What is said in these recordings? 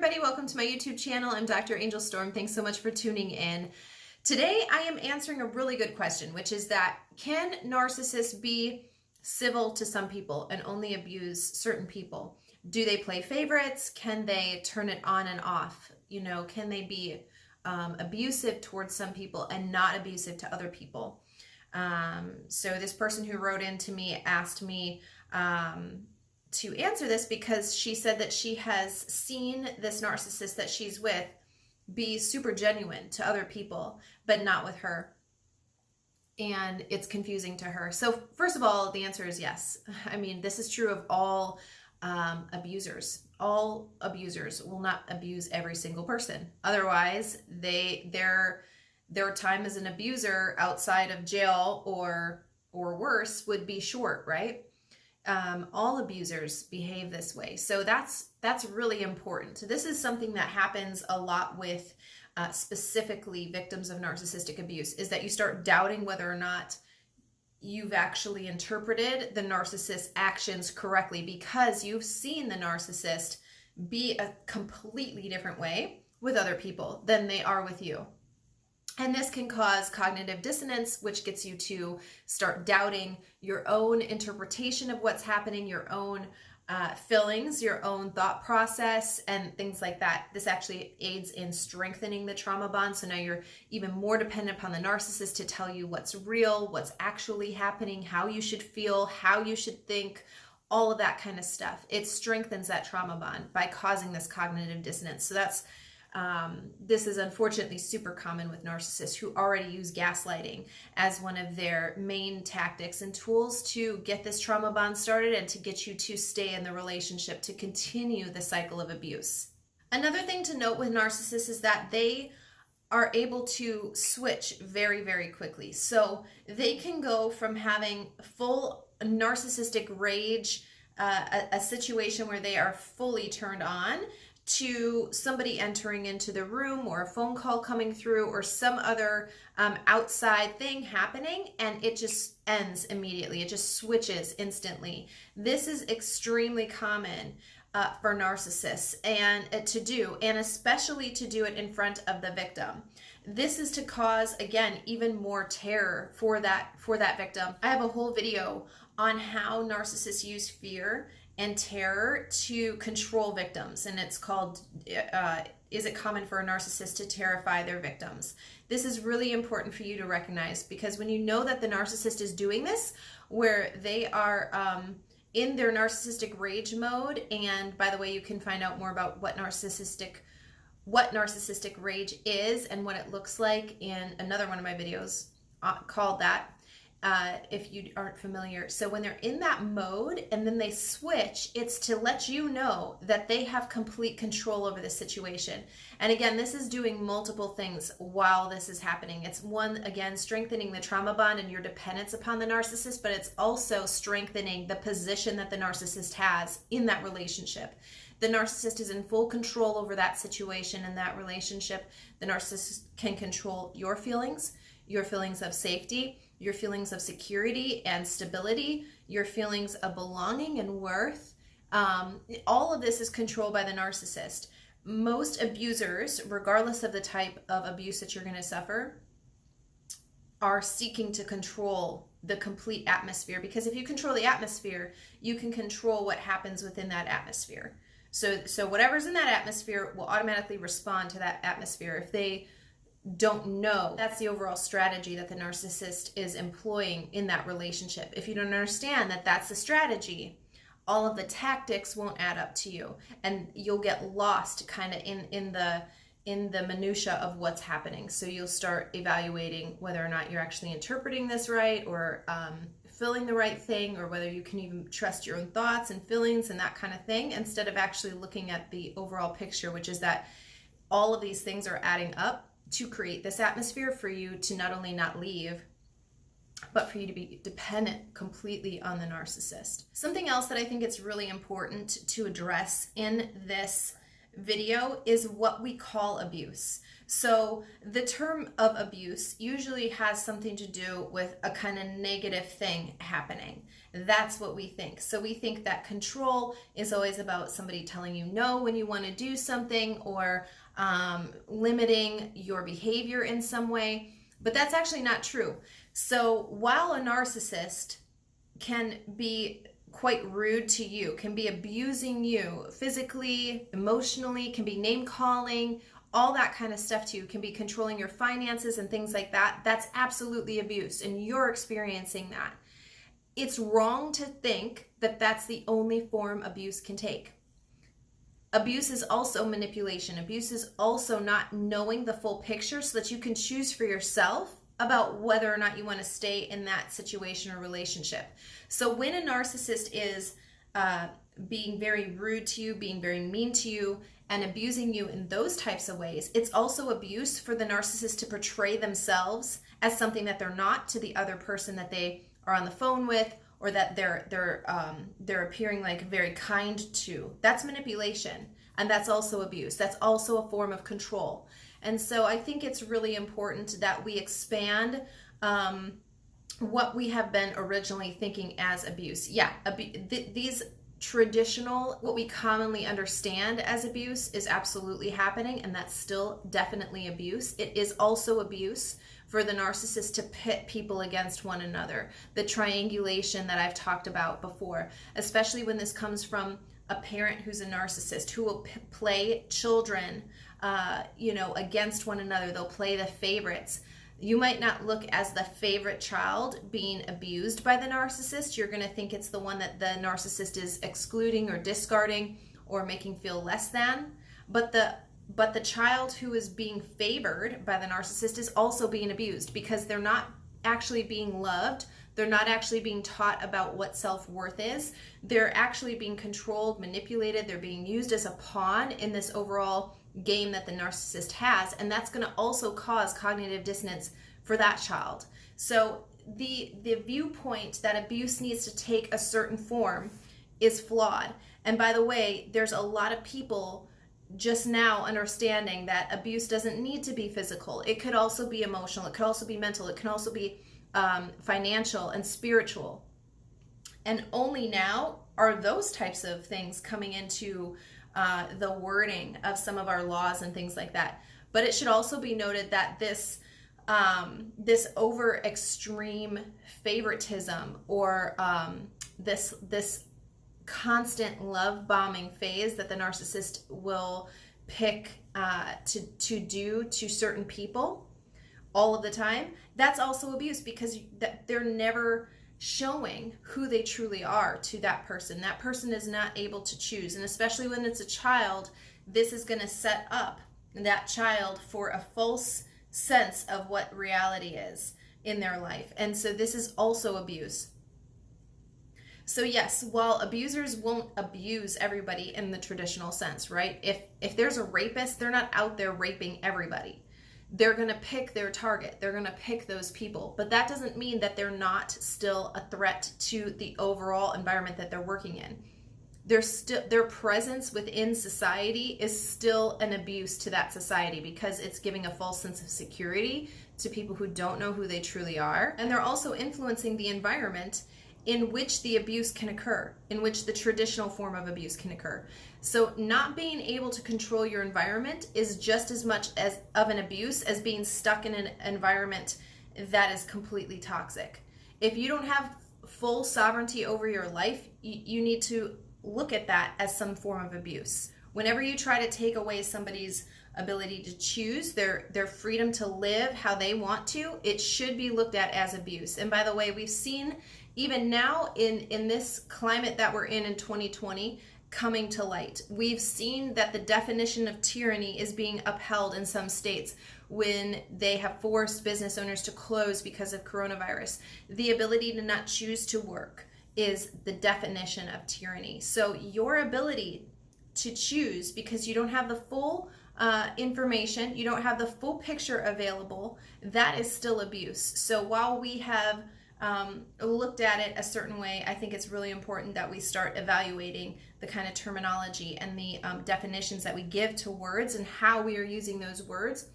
everybody, welcome to my YouTube channel. I'm Dr. Angel Storm. Thanks so much for tuning in. Today I am answering a really good question, which is that can narcissists be civil to some people and only abuse certain people? Do they play favorites? Can they turn it on and off? Can they be abusive towards some people and not abusive to other people? So this person who wrote in to me asked me to answer this because she said that she has seen this narcissist that she's with be super genuine to other people, but not with her. And it's confusing to her. So first of all, the answer is yes. I mean, this is true of all abusers. All abusers will not abuse every single person. Otherwise, their time as an abuser outside of jail or worse would be short, right? All abusers behave this way. So that's really important. So this is something that happens a lot with specifically victims of narcissistic abuse, is that you start doubting whether or not you've actually interpreted the narcissist's actions correctly because you've seen the narcissist be a completely different way with other people than they are with you. And this can cause cognitive dissonance, which gets you to start doubting your own interpretation of what's happening, your own feelings, your own thought process, and things like that. This actually aids in strengthening the trauma bond. So now you're even more dependent upon the narcissist to tell you what's real, what's actually happening, how you should feel, how you should think, all of that kind of stuff. It strengthens that trauma bond by causing this cognitive dissonance. So this is unfortunately super common with narcissists who already use gaslighting as one of their main tactics and tools to get this trauma bond started and to get you to stay in the relationship, to continue the cycle of abuse. Another thing to note with narcissists is that they are able to switch very, very quickly. So they can go from having full narcissistic rage, a situation where they are fully turned on, to somebody entering into the room or a phone call coming through or some other outside thing happening, and it just ends immediately. It just switches instantly. This is extremely common for narcissists to do, and especially to do it in front of the victim. This is to cause, again, even more terror for that victim. I have a whole video on how narcissists use fear and terror to control victims, and it's called Is It Common for a Narcissist to Terrify Their Victims? This is really important for you to recognize, because when you know that the narcissist is doing this, where they are in their narcissistic rage mode, and by the way, you can find out more about what narcissistic rage is and what it looks like in another one of my videos called that. If you aren't familiar. So when they're in that mode and then they switch, it's to let you know that they have complete control over the situation. And again, this is doing multiple things while this is happening. It's one, again, strengthening the trauma bond and your dependence upon the narcissist, but it's also strengthening the position that the narcissist has in that relationship. The narcissist is in full control over that situation and that relationship. The narcissist can control your feelings of safety, your feelings of security and stability, your feelings of belonging and worth. All of this is controlled by the narcissist. Most abusers, regardless of the type of abuse that you're going to suffer, are seeking to control the complete atmosphere, because if you control the atmosphere, you can control what happens within that atmosphere. So whatever's in that atmosphere will automatically respond to that atmosphere. If they don't know, that's the overall strategy that the narcissist is employing in that relationship. If you don't understand that that's the strategy, all of the tactics won't add up to you, and you'll get lost kind of in the minutia of what's happening. So you'll start evaluating whether or not you're actually interpreting this right, or feeling the right thing, or whether you can even trust your own thoughts and feelings and that kind of thing, instead of actually looking at the overall picture, which is that all of these things are adding up to create this atmosphere for you to not only not leave, but for you to be dependent completely on the narcissist. Something else that I think it's really important to address in this video is what we call abuse. So the term of abuse usually has something to do with a kind of negative thing happening. That's what we think. So we think that control is always about somebody telling you no when you want to do something, or limiting your behavior in some way. But that's actually not true. So while a narcissist can be quite rude to you, can be abusing you physically, emotionally, can be name calling, all that kind of stuff to you, can be controlling your finances and things like that, that's absolutely abuse, and you're experiencing that. It's wrong to think that that's the only form abuse can take. Abuse is also manipulation. Abuse is also not knowing the full picture so that you can choose for yourself about whether or not you want to stay in that situation or relationship. So when a narcissist is being very rude to you, being very mean to you, and abusing you in those types of ways, it's also abuse for the narcissist to portray themselves as something that they're not to the other person that they are on the phone with, or that they're appearing like very kind to. That's manipulation, and that's also abuse. That's also a form of control. And so I think it's really important that we expand what we have been originally thinking as abuse. Yeah, these traditional, what we commonly understand as abuse is absolutely happening, and that's still definitely abuse. It is also abuse for the narcissist to pit people against one another. The triangulation that I've talked about before, especially when this comes from a parent who's a narcissist, who will play children against one another. They'll play the favorites. You might not look as the favorite child being abused by the narcissist. You're going to think it's the one that the narcissist is excluding or discarding or making feel less than. But the child who is being favored by the narcissist is also being abused, because they're not actually being loved. They're not actually being taught about what self-worth is. They're actually being controlled, manipulated. They're being used as a pawn in this overall game that the narcissist has, and that's going to also cause cognitive dissonance for that child. So the viewpoint that abuse needs to take a certain form is flawed. And by the way, there's a lot of people just now understanding that abuse doesn't need to be physical. It could also be emotional. It could also be mental. It can also be financial and spiritual. And only now are those types of things coming into the wording of some of our laws and things like that. But it should also be noted that this over extreme favoritism, or this constant love bombing phase that the narcissist will pick to do to certain people all of the time, that's also abuse, because they're never showing who they truly are to that person. That person is not able to choose. And especially when it's a child, this is going to set up that child for a false sense of what reality is in their life. And so this is also abuse. So yes, while abusers won't abuse everybody in the traditional sense, right? If there's a rapist, they're not out there raping everybody. They're going to pick their target. They're going to pick those people. But that doesn't mean that they're not still a threat to the overall environment that they're working in. Their presence within society is still an abuse to that society, because it's giving a false sense of security to people who don't know who they truly are. And they're also influencing the environment in which the abuse can occur, in which the traditional form of abuse can occur. So not being able to control your environment is just as much as of an abuse as being stuck in an environment that is completely toxic. If you don't have full sovereignty over your life, you need to look at that as some form of abuse. Whenever you try to take away somebody's ability to choose, their freedom to live how they want to, it should be looked at as abuse. And by the way, we've seen even now in this climate that we're in 2020 coming to light, we've seen that the definition of tyranny is being upheld in some states when they have forced business owners to close because of coronavirus. The ability to not choose to work is the definition of tyranny. So your ability to choose, because you don't have the full information, you don't have the full picture available, that is still abuse. So while we have looked at it a certain way, I think it's really important that we start evaluating the kind of terminology and the definitions that we give to words and how we are using those words.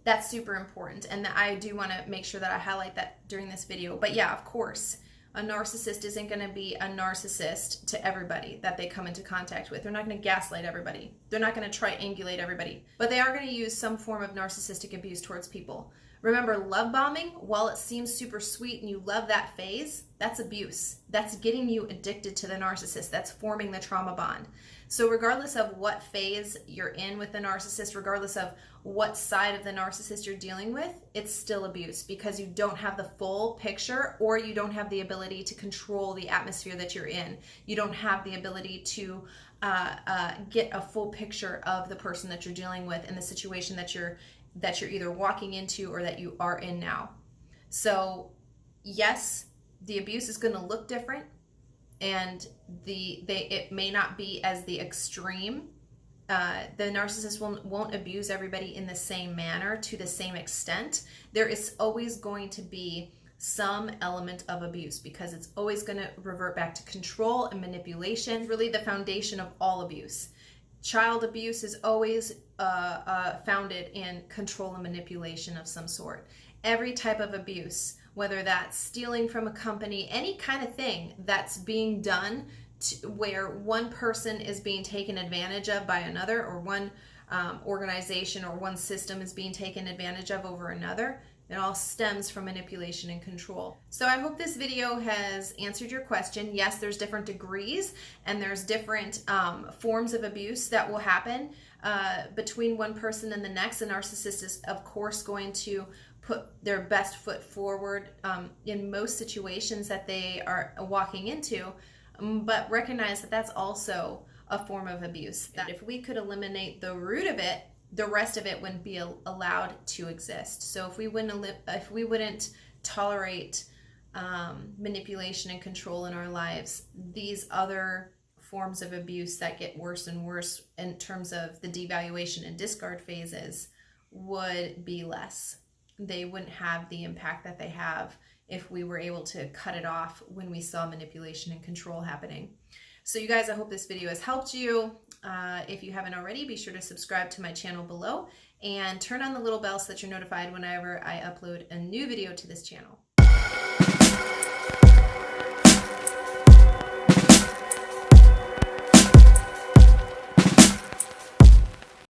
That's super important, and I do want to make sure that I highlight that during this video. But yeah, of course, a narcissist isn't going to be a narcissist to everybody that they come into contact with. They're not going to gaslight everybody. They're not going to triangulate everybody. But they are going to use some form of narcissistic abuse towards people. Remember, love bombing, while it seems super sweet and you love that phase, that's abuse. That's getting you addicted to the narcissist. That's forming the trauma bond. So regardless of what phase you're in with the narcissist, regardless of what side of the narcissist you're dealing with, it's still abuse because you don't have the full picture, or you don't have the ability to control the atmosphere that you're in. You don't have the ability to get a full picture of the person that you're dealing with and the situation that you're either walking into or that you are in now. So yes, the abuse is going to look different, and it may not be as the extreme. The narcissist won't abuse everybody in the same manner to the same extent. There is always going to be some element of abuse because it's always going to revert back to control and manipulation, really the foundation of all abuse. Child abuse is always founded in control and manipulation of some sort. Every type of abuse, whether that's stealing from a company, any kind of thing that's being done where one person is being taken advantage of by another, or one organization or one system is being taken advantage of over another, it all stems from manipulation and control. So I hope this video has answered your question. Yes, there's different degrees and there's different forms of abuse that will happen between one person and the next. A narcissist is, of course, going to put their best foot forward in most situations that they are walking into, but recognize that that's also a form of abuse. That if we could eliminate the root of it, the rest of it wouldn't be allowed to exist. So if we wouldn't tolerate manipulation and control in our lives, these other forms of abuse that get worse and worse in terms of the devaluation and discard phases would be less. They wouldn't have the impact that they have if we were able to cut it off when we saw manipulation and control happening. So you guys, I hope this video has helped you. If you haven't already, be sure to subscribe to my channel below and turn on the little bell so that you're notified whenever I upload a new video to this channel.